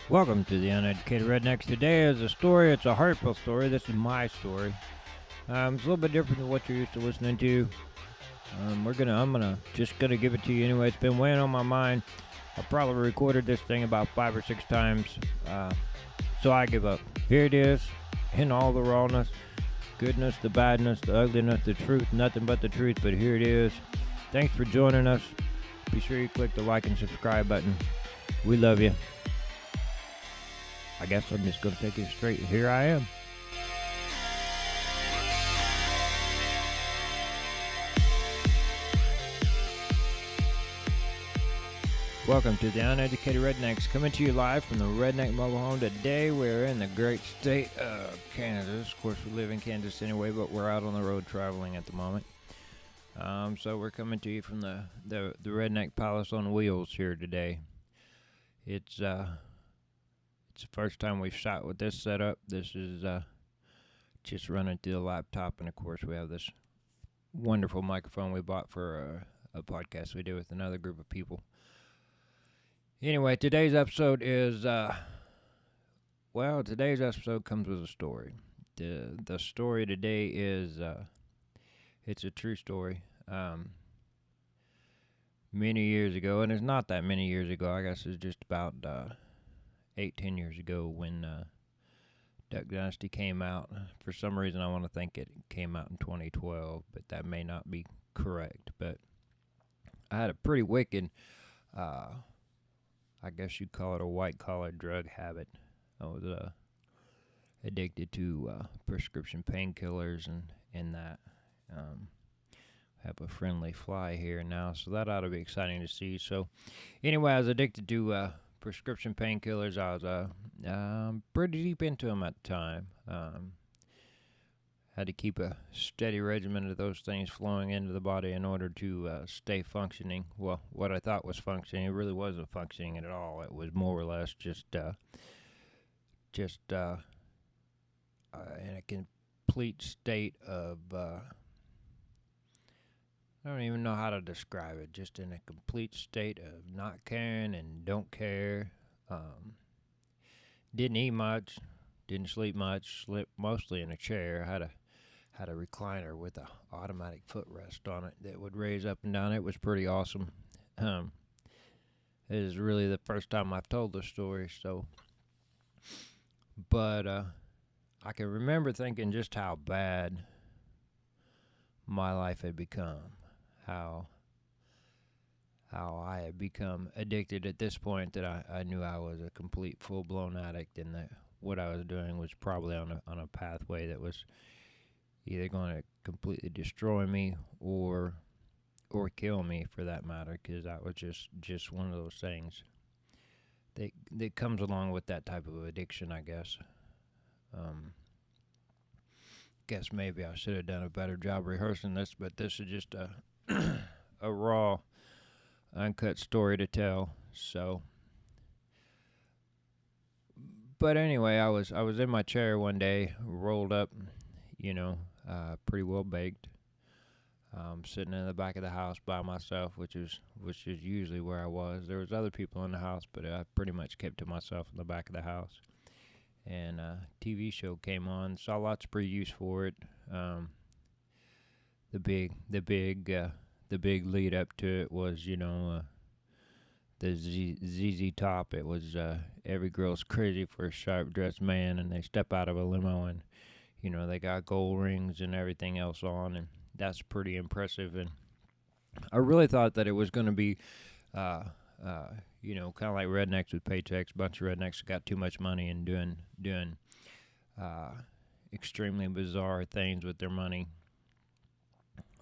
Welcome to the Uneducated Rednecks. Today is a story. It's a heartfelt story. This is my story. It's a little bit different than what you're used to listening to. I'm gonna just gonna give it to you anyway. It's been weighing on my mind. I probably recorded this thing about 5 or 6 times, so I give up. Here it is, in all the rawness, goodness, the badness, the ugliness, the truth, nothing but the truth. But here it is. Thanks for joining us. Be sure you click the like and subscribe button. We love you. I guess I'm just going to take it straight. Here I am. Welcome to the Uneducated Rednecks, coming to you live from the Redneck Mobile Home. Today we're in the great state of Kansas. Of course, we live in Kansas anyway, but we're out on the road traveling at the moment. So we're coming to you from the Redneck Palace on Wheels here today. It's the first time we've shot with this setup. This is just running through the laptop, and of course we have this wonderful microphone we bought for a podcast we did with another group of people. Anyway, today's episode is today's episode comes with a story. The story today is it's a true story. Many years ago, and it's not that many years ago. I guess it's just about 8-10 years ago when Dynasty came out. For some reason, I want to think it came out in 2012, but that may not be correct. But I had a pretty wicked, I guess you'd call it a white-collar drug habit. I was addicted to prescription painkillers and that. Have a friendly fly here now, so that ought to be exciting to see. So anyway, I was addicted to prescription painkillers. I was pretty deep into them at the time. Had to keep a steady regimen of those things flowing into the body in order to stay functioning. Well, what I thought was functioning, it really wasn't functioning at all. It was more or less just in a complete state of I don't even know how to describe it. Just in a complete state of not caring and don't care. Didn't eat much, didn't sleep much. Slept mostly in a chair. Had a recliner with a automatic footrest on it that would raise up and down. It was pretty awesome. It is really the first time I've told this story. But I can remember thinking just how bad my life had become. How I had become addicted at this point that I knew I was a complete full-blown addict, and that what I was doing was probably on a pathway that was either going to completely destroy me or kill me, for that matter, because that was just one of those things that comes along with that type of addiction, I guess. Guess maybe I should have done a better job rehearsing this, but this is just a a raw, uncut story to tell. So, but anyway, I was in my chair one day, rolled up, pretty well baked, sitting in the back of the house by myself, which is usually where I was. There was other people in the house, but I pretty much kept to myself in the back of the house. And a TV show came on. Saw lots of previews for it. The big lead up to it was, the ZZ Top. It was every girl's crazy for a sharp dressed man, and they step out of a limo, and they got gold rings and everything else on, and that's pretty impressive. And I really thought that it was going to be, kind of like rednecks with paychecks. A bunch of rednecks that got too much money and doing extremely bizarre things with their money.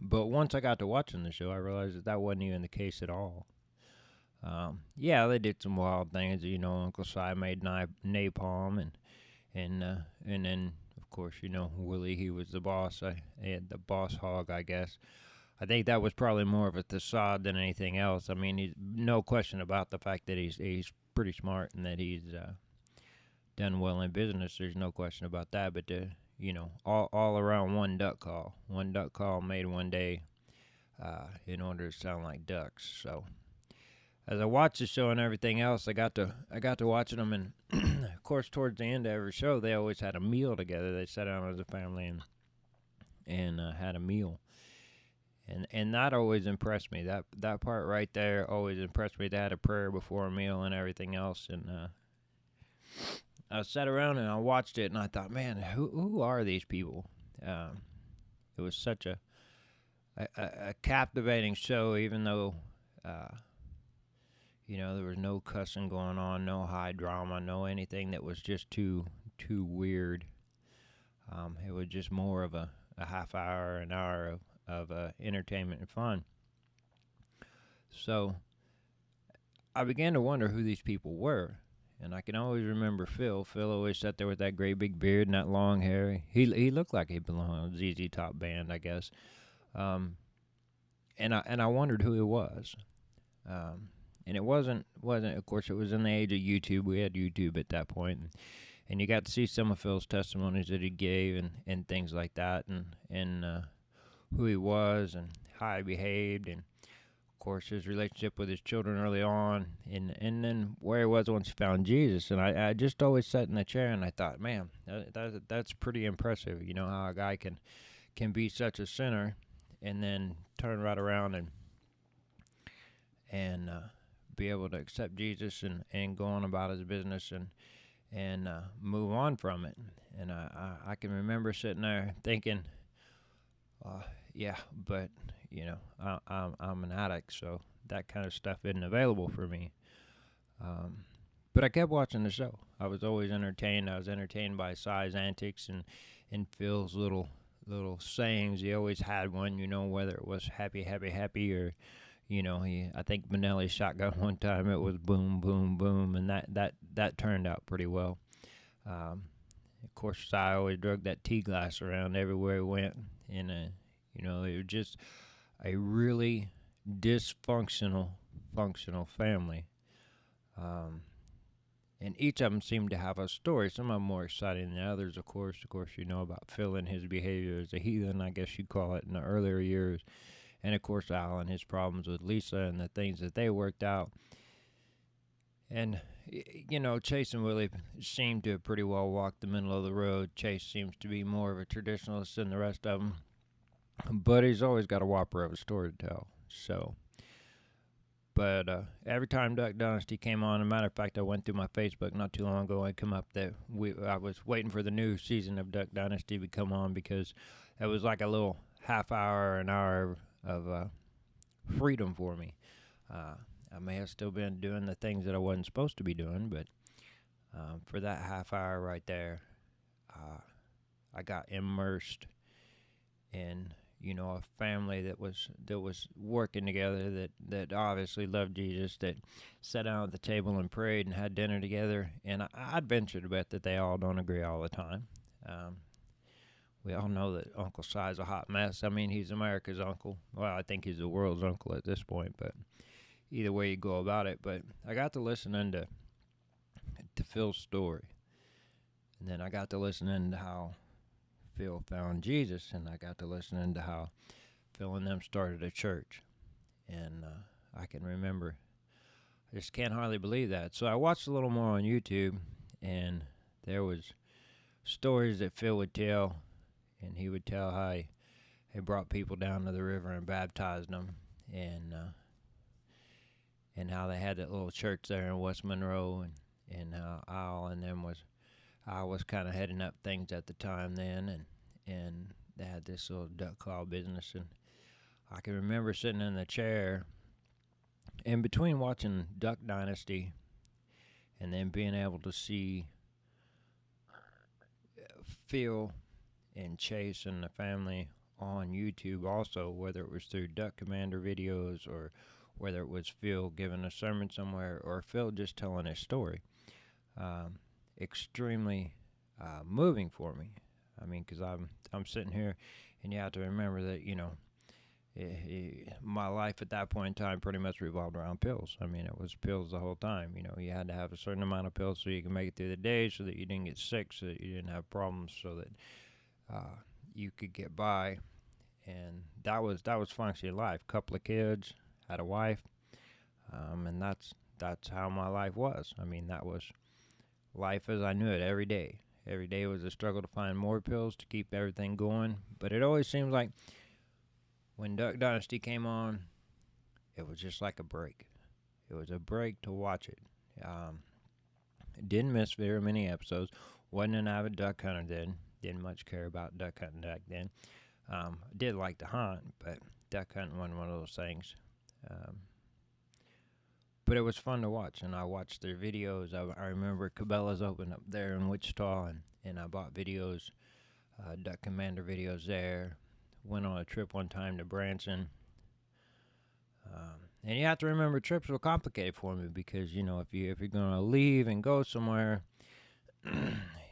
But once I got to watching the show, I realized that wasn't even the case at all. Yeah, they did some wild things. Uncle Si made napalm, and then of course Willie, he was the boss. He had the boss hog, I guess. I think that was probably more of a facade than anything else. I mean, he's no question about the fact that he's pretty smart and that he's done well in business. There's no question about that. But all around one duck call made one day in order to sound like ducks. So as I watched the show and everything else, I got to watching them, and of course, towards the end of every show, they always had a meal together. They sat down as a family and had a meal, and that always impressed me. That part right there always impressed me. They had a prayer before a meal and everything else, and I sat around and I watched it, and I thought, man, who are these people? It was such a captivating show, even though. There was no cussing going on, no high drama, no anything that was just too weird. It was just more of a half hour, an hour of entertainment and fun. So I began to wonder who these people were. And I can always remember Phil. Phil always sat there with that great big beard and that long hair. He looked like he belonged to ZZ Top band, I guess. And I wondered who he was. And it wasn't. Of course, it was in the age of YouTube. We had YouTube at that point, and you got to see some of Phil's testimonies that he gave and things like that, and who he was and how he behaved, and of course his relationship with his children early on, and then where he was once he found Jesus. And I just always sat in the chair and I thought, man, that's pretty impressive. You know how a guy can be such a sinner, and then turn right around and be able to accept Jesus and go on about his business and move on from it. And I can remember sitting there thinking, yeah, but I'm an addict, so that kind of stuff isn't available for me. But I kept watching the show. I was always entertained. I was entertained by Si's antics and Phil's little sayings. He always had one, whether it was happy, happy, happy, or I think Benelli's shotgun one time, it was boom, boom, boom, and that turned out pretty well. Of course, Si always drug that tea glass around everywhere he went, and it was just a really functional family. And each of them seemed to have a story. Some of them more exciting than others, of course. Of course, about Phil and his behavior as a heathen, I guess you'd call it, in the earlier years. And of course, Al and his problems with Lisa and the things that they worked out. And, Chase and Willie seem to have pretty well walked the middle of the road. Chase seems to be more of a traditionalist than the rest of them. But he's always got a whopper of a story to tell. But every time Duck Dynasty came on, as a matter of fact, I went through my Facebook not too long ago and come up that I was waiting for the new season of Duck Dynasty to come on, because it was like a little half hour, an hour of freedom for me. I may have still been doing the things that I wasn't supposed to be doing, but for that half hour right there, I got immersed in a family that was working together, that obviously loved Jesus, that sat down at the table and prayed and had dinner together. And I'd venture to bet that they all don't agree all the time. We all know that Uncle Si's a hot mess. I mean, he's America's uncle. Well, I think he's the world's uncle at this point, but either way you go about it. But I got to listen to Phil's story. And then I got to listen to how Phil found Jesus, and I got to listen to how Phil and them started a church. And I can remember, I just can't hardly believe that. So I watched a little more on YouTube, and there was stories that Phil would tell. And he would tell how he brought people down to the river and baptized them, and how they had that little church there in West Monroe, and how Al was kind of heading up things at the time then, and they had this little duck call business. And I can remember sitting in the chair, and between watching Duck Dynasty and then being able to see Phil and Chase and the family on YouTube also, whether it was through Duck Commander videos or whether it was Phil giving a sermon somewhere or Phil just telling his story. Extremely moving for me. I mean, because I'm sitting here, and you have to remember that, my life at that point in time pretty much revolved around pills. I mean, it was pills the whole time. You had to have a certain amount of pills so you could make it through the day, so that you didn't get sick, so that you didn't have problems, so that you could get by. And that was functioning life. Couple of kids, had a wife, And that's how my life was. I mean, that was life as I knew it every day. Every day was a struggle to find more pills to keep everything going. But it always seemed like when Duck Dynasty came on, it was just like a break. It was a break to watch it. Um, didn't miss very many episodes. Wasn't an avid duck hunter then. Didn't much care about duck hunting back then. Did like to hunt, but duck hunting wasn't one of those things. Um, but it was fun to watch, and I watched their videos. I remember Cabela's opened up there in Wichita, and I bought videos, Duck Commander videos there. Went on a trip one time to Branson. And you have to remember trips were complicated for me because if you're gonna leave and go somewhere,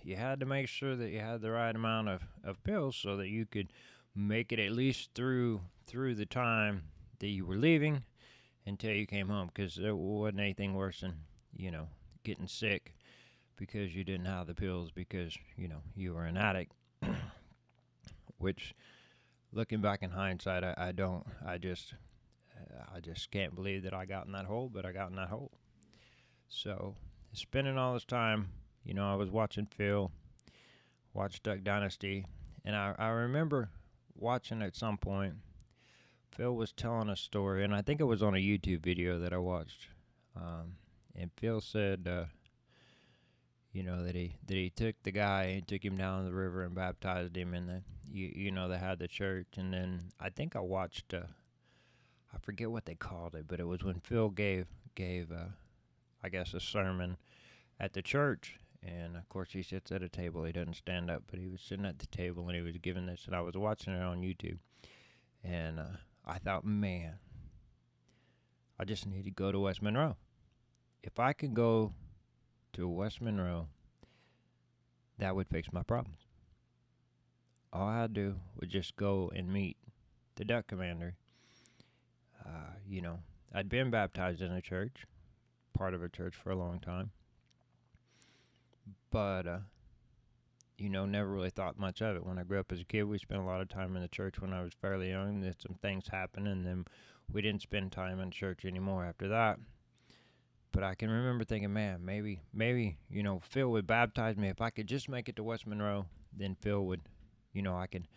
you had to make sure that you had the right amount of pills so that you could make it at least through the time that you were leaving until you came home, because there wasn't anything worse than getting sick because you didn't have the pills because you were an addict. Which, looking back in hindsight, I just can't believe that I got in that hole, but I got in that hole. So, spending all this time, I was watching Phil, watch Duck Dynasty, and I remember watching at some point, Phil was telling a story, and I think it was on a YouTube video that I watched. And Phil said, that he took the guy and took him down the river and baptized him, and then they had the church, and then I think I watched. I forget what they called it, but it was when Phil gave I guess a sermon at the church, and of course he sits at a table. He doesn't stand up, but he was sitting at the table and he was giving this, and I was watching it on YouTube, and I thought, man, I just need to go to West Monroe. If I could go to West Monroe, that would fix my problems. All I had to do was just go and meet the Duck Commander. I'd been baptized in a church, part of a church for a long time, but never really thought much of it. When I grew up as a kid, we spent a lot of time in the church when I was fairly young. Then some things happened, and then we didn't spend time in church anymore after that. But I can remember thinking, man, maybe, Phil would baptize me. If I could just make it to West Monroe, then Phil would, I could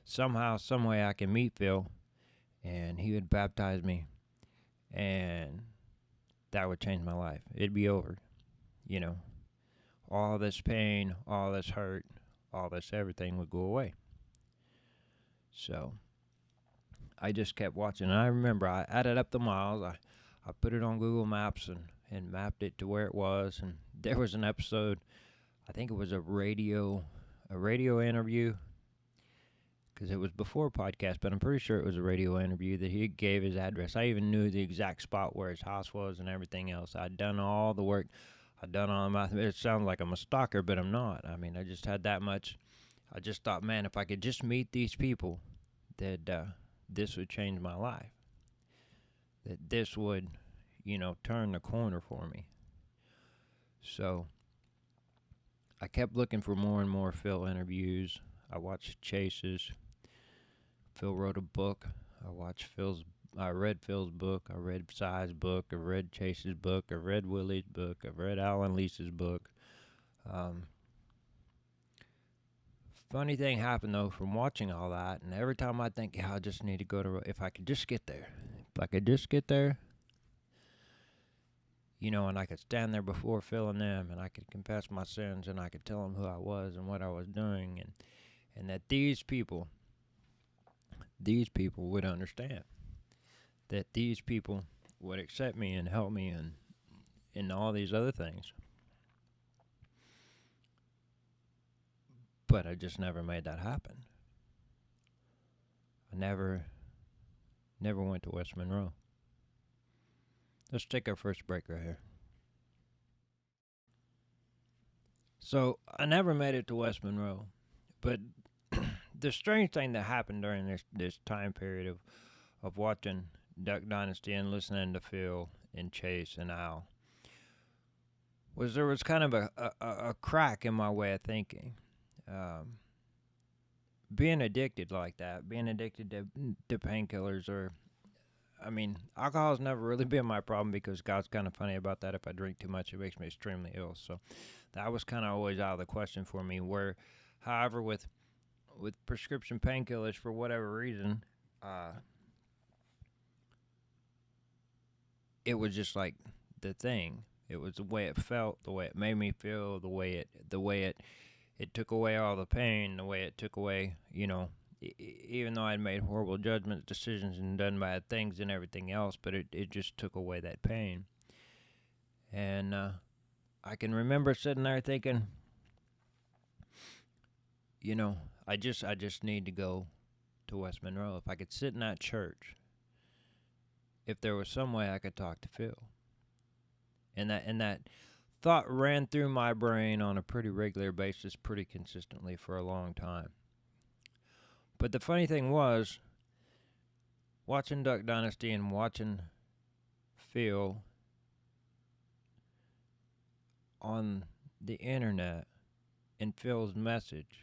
somehow, some way I can meet Phil, and he would baptize me, and that would change my life. It'd be over, all this pain, all this hurt, all this everything would go away. So I just kept watching, and I remember I added up the miles. I put it on Google Maps and mapped it to where it was, and there was an episode, I think it was a radio interview, because it was before podcast, but I'm pretty sure it was a radio interview that he gave his address. I even knew the exact spot where his house was and everything else. I'd done all the work. I'd done all the math. It sounds like I'm a stalker, but I'm not. I mean, I just had that much. I just thought, man, if I could just meet these people, that this would change my life. That this would, turn the corner for me. So I kept looking for more and more Phil interviews. I watched Chase's. Phil wrote a book. I read Phil's book. I read Si's book. I read Chase's book. I read Willie's book. I read Alan Leese's book. Funny thing happened, though, from watching all that, and every time I think, I just need to go to, if I could just get there. If I could just get there, and I could stand there before Phil and them, and I could confess my sins, and I could tell them who I was and what I was doing, and that these people would understand. That these people would accept me and help me and all these other things. But I just never made that happen. I never went to West Monroe. Let's take our first break right here. So I never made it to West Monroe, but the strange thing that happened during this time period of watching Duck Dynasty and listening to Phil and Chase and Al was there was kind of a crack in my way of thinking. Being addicted like that, being addicted to painkillers, or I mean, alcohol's never really been my problem because God's kind of funny about that. If I drink too much, it makes me extremely ill. So that was kind of always out of the question for me. Where, however, with prescription painkillers, for whatever reason, uh, it was just like the thing. It was the way it felt, the way it made me feel, the way it took away all the pain, the way it took away, even though I'd made horrible judgments, decisions, and done bad things and everything else, but it just took away that pain. And I can remember sitting there thinking, I just need to go to West Monroe. If I could sit in that church, if there was some way I could talk to Phil, and that thought ran through my brain on a pretty regular basis, pretty consistently for a long time. But the funny thing was, watching Duck Dynasty and watching Phil on the internet and Phil's message,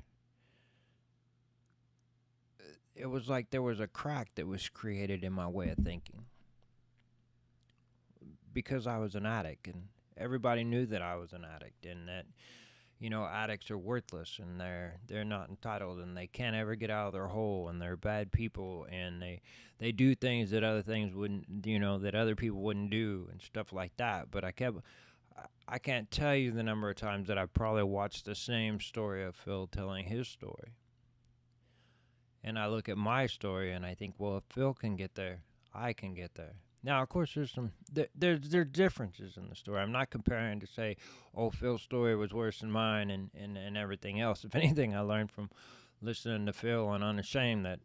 it was like there was a crack that was created in my way of thinking. Because I was an addict, and everybody knew that I was an addict, and that addicts are worthless, and they're not entitled, and they can't ever get out of their hole, and they're bad people, and they do things that other things wouldn't, that other people wouldn't do, and stuff like that. But I can't tell you the number of times that I probably watched the same story of Phil telling his story, and I look at my story and I think, well, if Phil can get there, I can get there. Now, of course, there's differences in the story. I'm not comparing to say, oh, Phil's story was worse than mine and everything else. If anything, I learned from listening to Phil on Unashamed that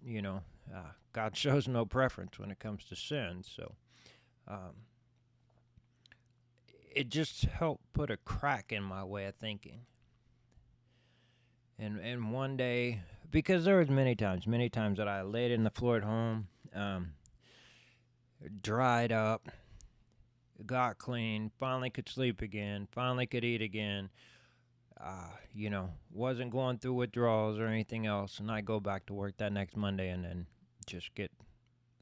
God shows no preference when it comes to sin. So um, it just helped put a crack in my way of thinking. And one day, because there was many times that I laid in the floor at home. Dried up, got clean, finally could sleep again, finally could eat again, wasn't going through withdrawals or anything else, and I go back to work that next Monday and then just get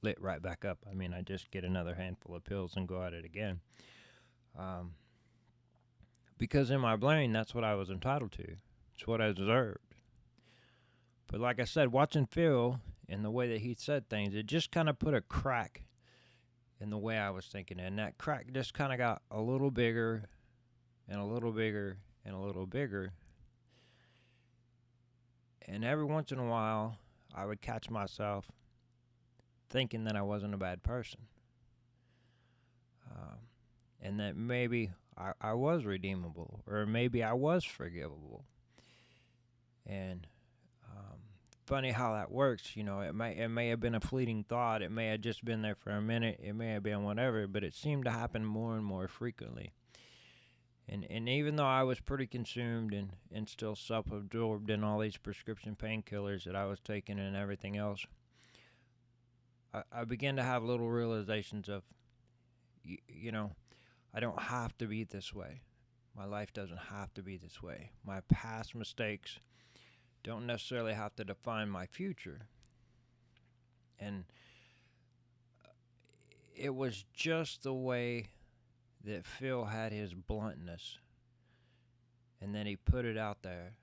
lit right back up. I mean, I just get another handful of pills and go at it again. Because in my brain, that's what I was entitled to. It's what I deserved. But like I said, watching Phil and the way that he said things, it just kind of put a crack in the way I was thinking. And that crack just kind of got a little bigger and a little bigger and a little bigger. And every once in a while, I would catch myself thinking that I wasn't a bad person. And that maybe I was redeemable, or maybe I was forgivable. And funny how that works, it may have been a fleeting thought, it may have just been there for a minute, it may have been whatever, but it seemed to happen more and more frequently. And even though I was pretty consumed and still self-absorbed in all these prescription painkillers that I was taking and everything else, I began to have little realizations of, I don't have to be this way. My life doesn't have to be this way. My past mistakes don't necessarily have to define my future. And it was just the way that Phil had his bluntness, and then he put it out there,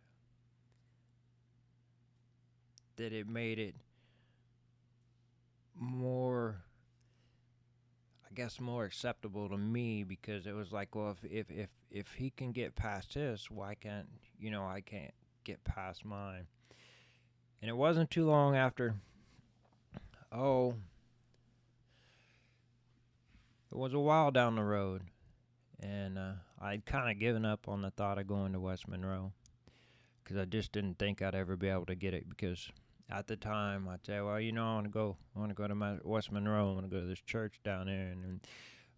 that it made it more, I guess, more acceptable to me, because it was like, well, if he can get past this, why can't I can't get past mine. And it wasn't too long after, it was a while down the road, and I'd kind of given up on the thought of going to West Monroe, because I just didn't think I'd ever be able to get it. Because at the time, I'd say, well, I want to go to West Monroe, I want to go to this church down there, and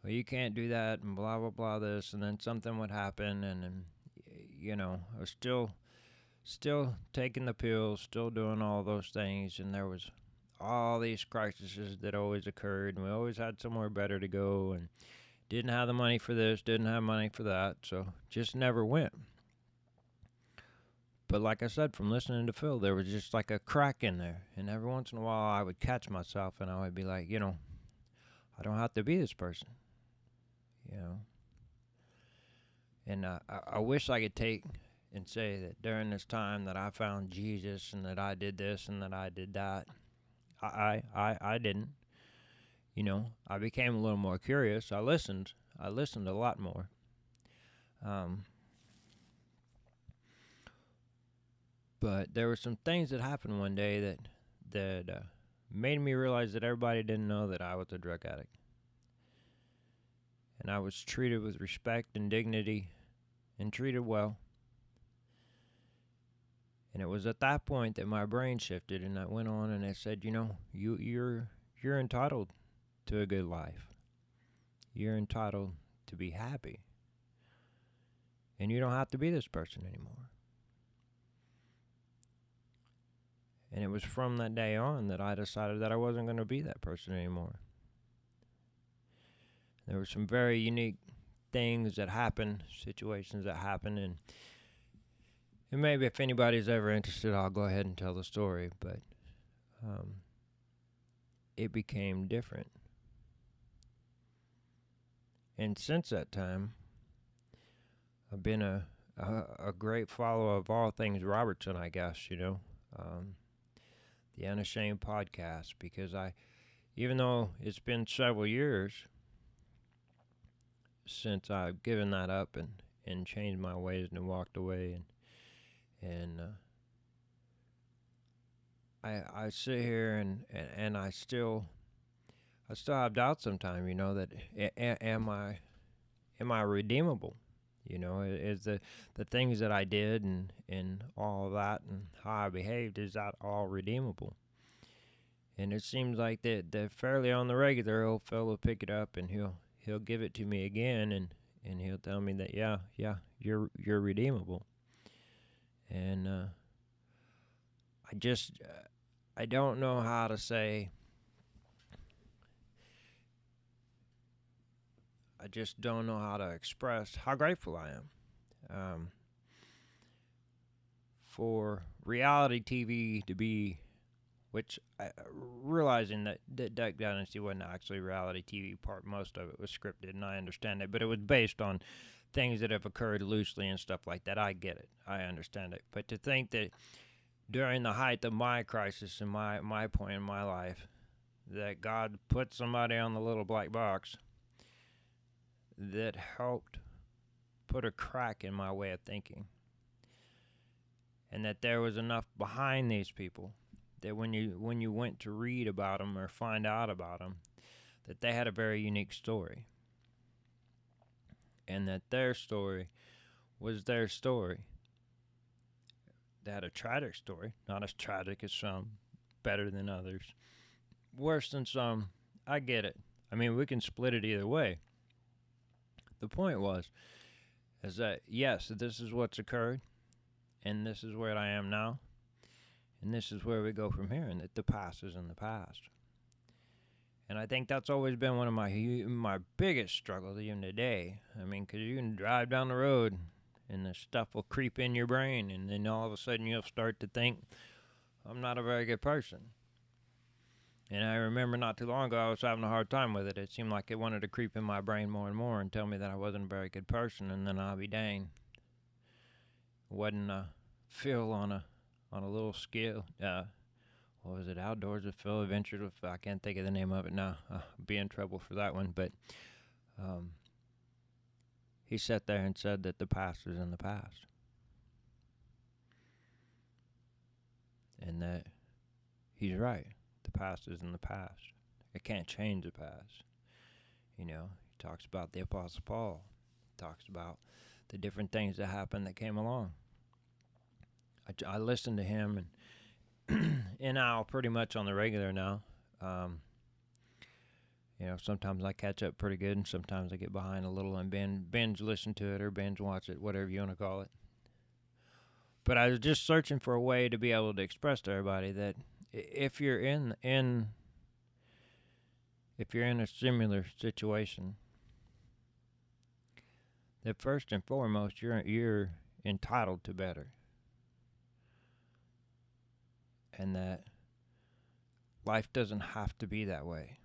well, you can't do that, and blah blah blah this, and then something would happen, and then I was still taking the pills, still doing all those things, and there was all these crises that always occurred, and we always had somewhere better to go, and didn't have the money for this, didn't have money for that, so just never went. But like I said, from listening to Phil, there was just like a crack in there, and every once in a while I would catch myself and I would be like, I don't have to be this person, you know. And I wish I could take and say that during this time that I found Jesus and that I did this and that I did that. I didn't. You know, I became a little more curious. I listened. I listened a lot more. But there were some things that happened one day that made me realize that everybody didn't know that I was a drug addict. And I was treated with respect and dignity and treated well. And it was at that point that my brain shifted and I went on and I said, you know, you're entitled to a good life. You're entitled to be happy. And you don't have to be this person anymore. And it was from that day on that I decided that I wasn't going to be that person anymore. There were some very unique things that happened, situations that happened, and maybe if anybody's ever interested, I'll go ahead and tell the story, but it became different. And since that time, I've been a great follower of all things Robertson, I guess, you know. The UNASHAMED podcast, because even though it's been several years since I've given that up and changed my ways and walked away, and I sit here and I still have doubts sometimes, you know, that am I redeemable? You know, is the things that I did and all of that and how I behaved, is that all redeemable? And it seems like that fairly on the regular, old fellow will pick it up and he'll give it to me again and he'll tell me that yeah, you're redeemable. And I don't know how to say. I just don't know how to express how grateful I am for reality TV to be, which realizing that Duck Dynasty wasn't actually reality TV part, most of it was scripted, and I understand it, but it was based on things that have occurred loosely and stuff like that. I get it. I understand it. But to think that during the height of my crisis and my point in my life, that God put somebody on the little black box that helped put a crack in my way of thinking. And that there was enough behind these people that when you went to read about them or find out about them, that they had a very unique story. And that their story was their story. They had a tragic story, not as tragic as some, better than others, worse than some. I get it. I mean, we can split it either way. The point is that, yes, this is what's occurred, and this is where I am now, and this is where we go from here, and that the past is in the past. And I think that's always been one of my biggest struggles, even today. I mean, because you can drive down the road, and this stuff will creep in your brain, and then all of a sudden you'll start to think, I'm not a very good person. And I remember not too long ago, I was having a hard time with it. It seemed like it wanted to creep in my brain more and more and tell me that I wasn't a very good person. And then I'll be dang, wasn't Phil on a little scale. What was it? Outdoors with Phil, Adventures with Phil. I can't think of the name of it now. I'll be in trouble for that one. But he sat there and said that the past is in the past. And that he's right. The past is in the past. It can't change the past. You know, he talks about the Apostle Paul. He talks about the different things that happened that came along. I listen to him and Al pretty much on the regular now. You know, sometimes I catch up pretty good, and sometimes I get behind a little and binge listen to it or binge watch it, whatever you want to call it. But I was just searching for a way to be able to express to everybody that if you're in a similar situation, that first and foremost you're entitled to better, and that life doesn't have to be that way.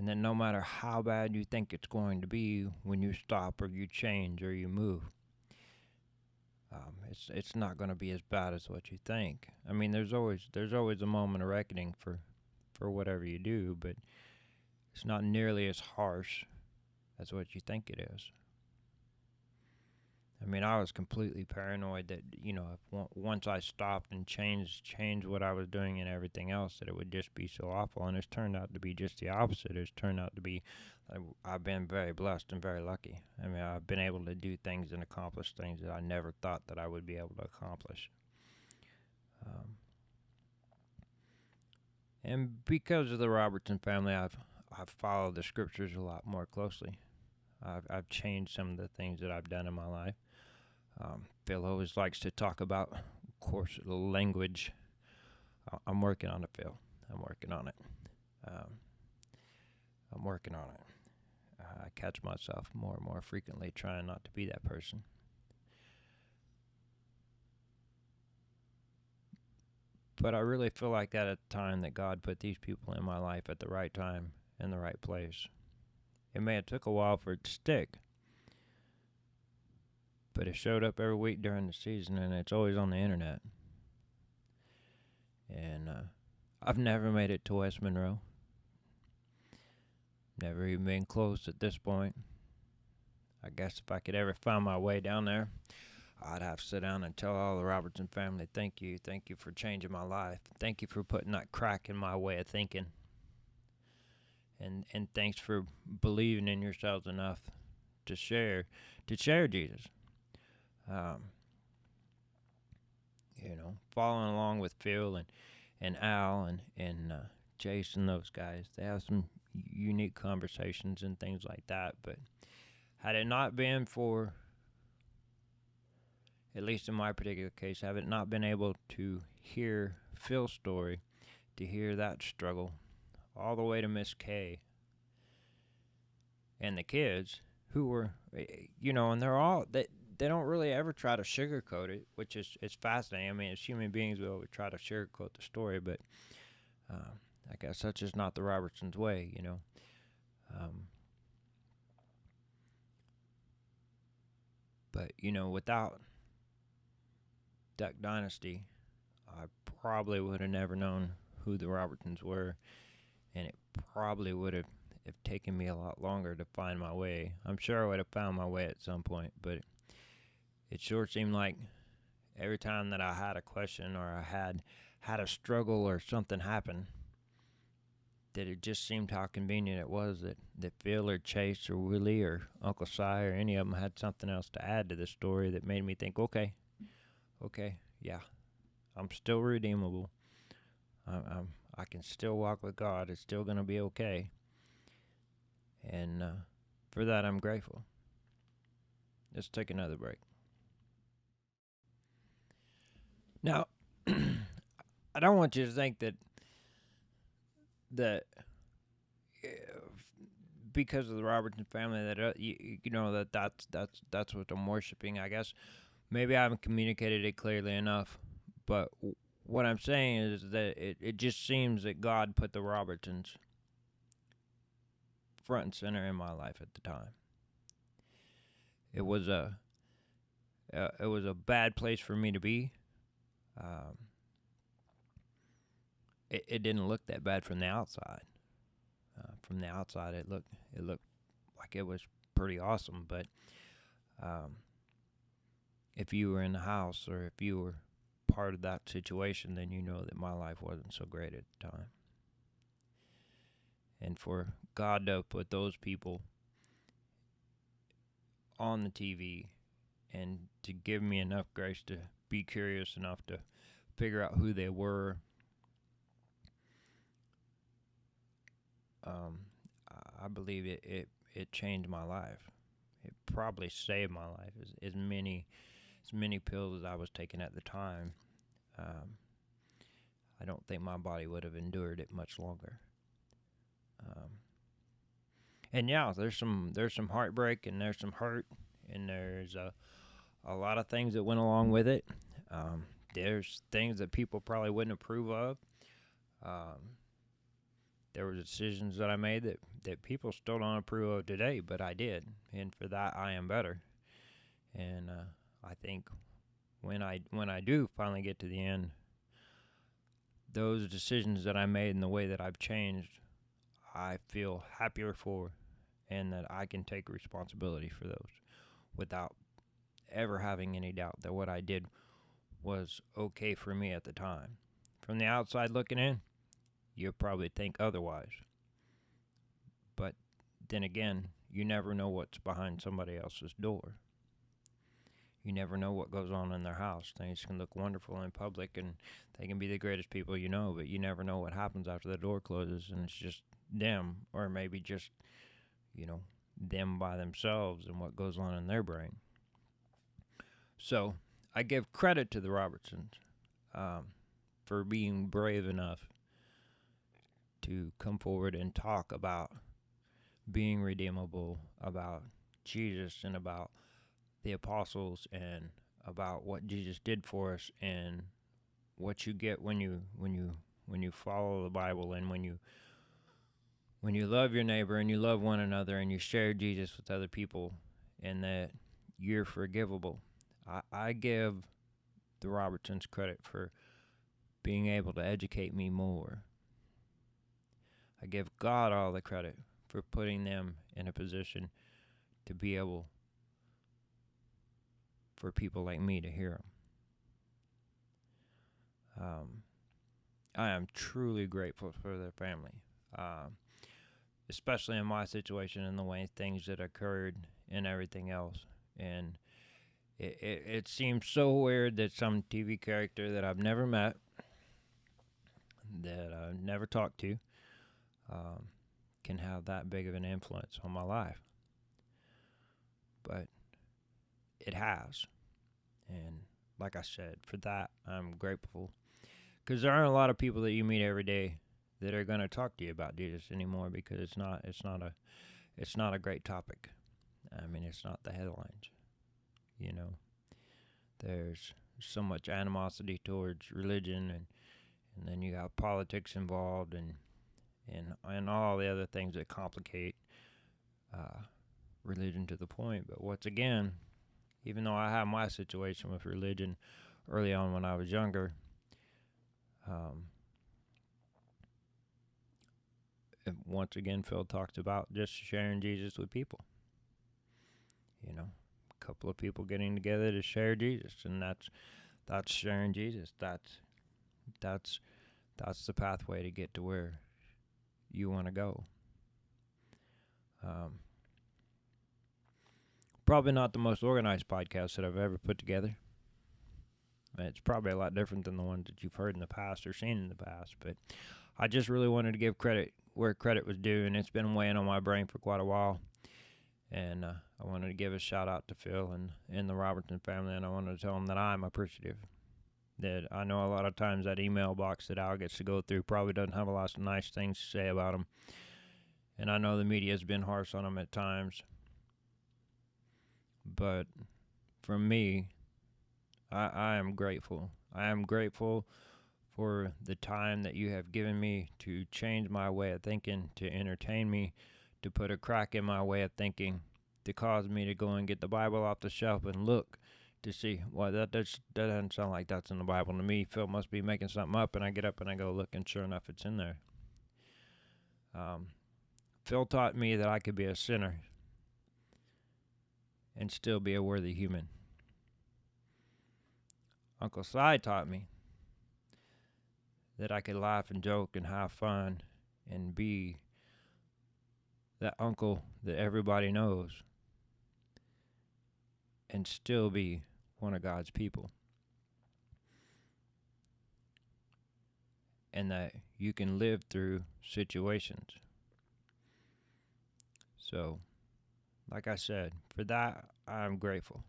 And then no matter how bad you think it's going to be, when you stop or you change or you move, it's not going to be as bad as what you think. I mean, there's always a moment of reckoning for whatever you do, but it's not nearly as harsh as what you think it is. I mean, I was completely paranoid that if once I stopped and changed what I was doing and everything else, that it would just be so awful. And it's turned out to be just the opposite. It's turned out to be, I've been very blessed and very lucky. I mean, I've been able to do things and accomplish things that I never thought that I would be able to accomplish. And because of the Robertson family, I've followed the scriptures a lot more closely. I've changed some of the things that I've done in my life. Phil always likes to talk about, of course, the language. I'm working on it, Phil. I'm working on it. I'm working on it. I catch myself more and more frequently trying not to be that person. But I really feel like that at the time that God put these people in my life at the right time in the right place. It may have took a while for it to stick, but it showed up every week during the season, and it's always on the internet. And I've never made it to West Monroe. Never even been close at this point. I guess if I could ever find my way down there, I'd have to sit down and tell all the Robertson family, thank you for changing my life. Thank you for putting that crack in my way of thinking. And thanks for believing in yourselves enough to share Jesus. Following along with Phil and Al and Jason, those guys, they have some unique conversations and things like that. But had it not been for, at least in my particular case, have it not been able to hear Phil's story, to hear that struggle, all the way to Miss Kay and the kids who were, and they're all, they don't really ever try to sugarcoat it, which is fascinating. I mean, as human beings, we always try to sugarcoat the story, but I guess that's just not the Robertsons' way, But, without Duck Dynasty, I probably would have never known who the Robertsons were, and it probably would have taken me a lot longer to find my way. I'm sure I would have found my way at some point, but it sure seemed like every time that I had a question or I had a struggle or something happen, that it just seemed how convenient it was that Phil or Chase or Willie or Uncle Si or any of them had something else to add to the story that made me think, okay, yeah, I'm still redeemable. I can still walk with God. It's still going to be okay. And for that, I'm grateful. Let's take another break. Now, I don't want you to think that because of the Robertson family that that's what I'm worshiping. I guess maybe I haven't communicated it clearly enough, but what I'm saying is that it just seems that God put the Robertsons front and center in my life at the time. It was a bad place for me to be. It didn't look that bad from the outside. From the outside, it looked like it was pretty awesome. But if you were in the house or if you were part of that situation, then you know that my life wasn't so great at the time. And for God to put those people on the TV and to give me enough grace to be curious enough to figure out who they were, I believe it changed my life. It probably saved my life. As many pills as I was taking at the time, I don't think my body would have endured it much longer. And yeah, there's some heartbreak and there's some hurt and there's a lot of things that went along with it. There's things that people probably wouldn't approve of. There were decisions that I made that people still don't approve of today, but I did, and for that I am better. And I think when I do finally get to the end, those decisions that I made and the way that I've changed, I feel happier for, and that I can take responsibility for those without ever having any doubt that what I did was okay for me at the time. From the outside looking in, you'll probably think otherwise. But then again, you never know what's behind somebody else's door. You never know what goes on in their house. Things can look wonderful in public and they can be the greatest people you know, but you never know what happens after the door closes and it's just them, or maybe just, them by themselves and what goes on in their brain. So I give credit to the Robertsons for being brave enough to come forward and talk about being redeemable, about Jesus, and about the apostles, and about what Jesus did for us, and what you get when you follow the Bible, and when you love your neighbor and you love one another and you share Jesus with other people, and that you're forgivable. I give the Robertsons credit for being able to educate me more. I give God all the credit for putting them in a position to be able for people like me to hear them. I am truly grateful for their family, especially in my situation and the way things that occurred and everything else. And it seems so weird that some TV character that I've never met, that I've never talked to, can have that big of an influence on my life. But it has. And like I said, for that, I'm grateful. Because there aren't a lot of people that you meet every day that are going to talk to you about Jesus anymore, because it's not a great topic. I mean, it's not the headlines. There's so much animosity towards religion, and then you got politics involved, and all the other things that complicate religion to the point. But once again, even though I had my situation with religion early on when I was younger, once again, Phil talks about just sharing Jesus with people. A couple of people getting together to share Jesus, and that's sharing Jesus. That's the pathway to get to where you want to go. Probably not the most organized podcast that I've ever put together. It's probably a lot different than the ones that you've heard in the past or seen in the past, but I just really wanted to give credit where credit was due, and it's been weighing on my brain for quite a while. And I wanted to give a shout out to Phil and the Robertson family, and I wanted to tell them that I'm appreciative. That I know a lot of times that email box that Al gets to go through probably doesn't have a lot of nice things to say about him. And I know the media has been harsh on him at times. But for me, I am grateful. I am grateful for the time that you have given me to change my way of thinking, to entertain me, to put a crack in my way of thinking, to cause me to go and get the Bible off the shelf and look to see, well, that doesn't sound like that's in the Bible to me. Phil must be making something up, and I get up and I go look, and sure enough, it's in there. Phil taught me that I could be a sinner and still be a worthy human. Uncle Si taught me that I could laugh and joke and have fun and be that uncle that everybody knows and still be one of God's people. And that you can live through situations. So, like I said, for that, I'm grateful.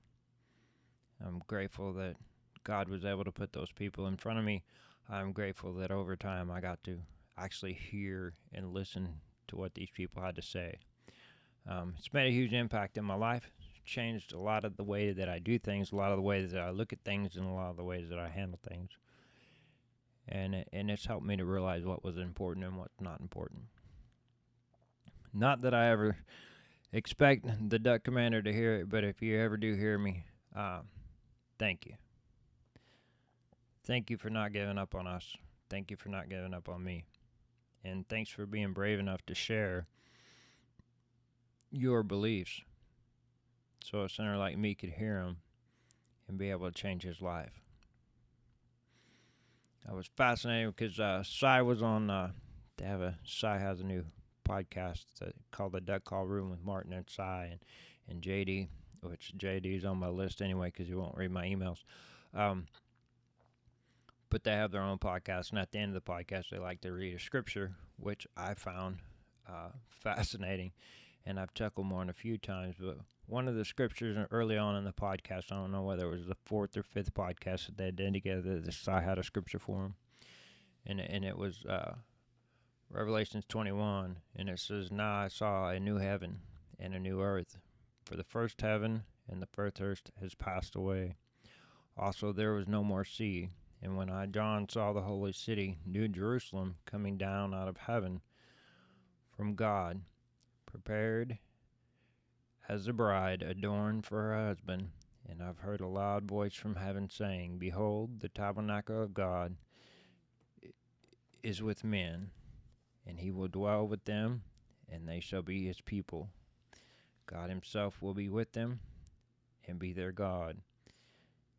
I'm grateful that God was able to put those people in front of me. I'm grateful that over time I got to actually hear and listen to what these people had to say. It's made a huge impact in my life. It's changed a lot of the way that I do things, a lot of the ways that I look at things, and a lot of the ways that I handle things. and it's helped me to realize what was important and what's not important. Not that I ever expect the Duck Commander to hear it, but if you ever do hear me, thank you. Thank you for not giving up on us. Thank you for not giving up on me. And thanks for being brave enough to share your beliefs so a sinner like me could hear them and be able to change his life. I was fascinated because Cy was on, Cy has a new podcast called The Duck Call Room with Martin and Cy and JD, which JD's on my list anyway because he won't read my emails. But they have their own podcast, and at the end of the podcast, they like to read a scripture, which I found fascinating, and I've chuckled more than a few times. But one of the scriptures early on in the podcast, I don't know whether it was the fourth or fifth podcast that they did together, I had a scripture for them, and it was Revelations 21, and it says, "Now I saw a new heaven and a new earth, for the first heaven and the first earth has passed away. Also there was no more sea. And when I, John, saw the holy city, New Jerusalem, coming down out of heaven from God, prepared as a bride adorned for her husband. And I've heard a loud voice from heaven saying, Behold, the tabernacle of God is with men, and he will dwell with them, and they shall be his people. God himself will be with them and be their God.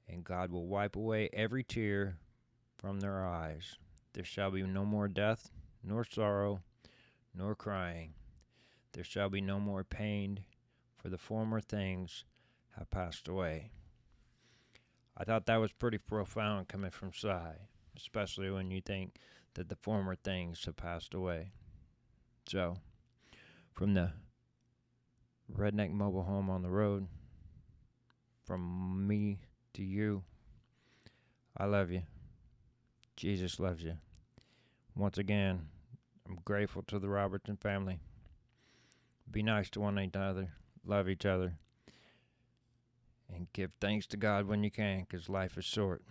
And God will wipe away every tear from their eyes. There shall be no more death, nor sorrow, nor crying. There shall be no more pain, for the former things have passed away." I thought that was pretty profound coming from Cy, especially when you think that the former things have passed away. So, from the Redneck Mobile Home on the road, from me to you, I love you. Jesus loves you. Once again, I'm grateful to the Robertson family. Be nice to one another, love each other, and give thanks to God when you can, because life is short.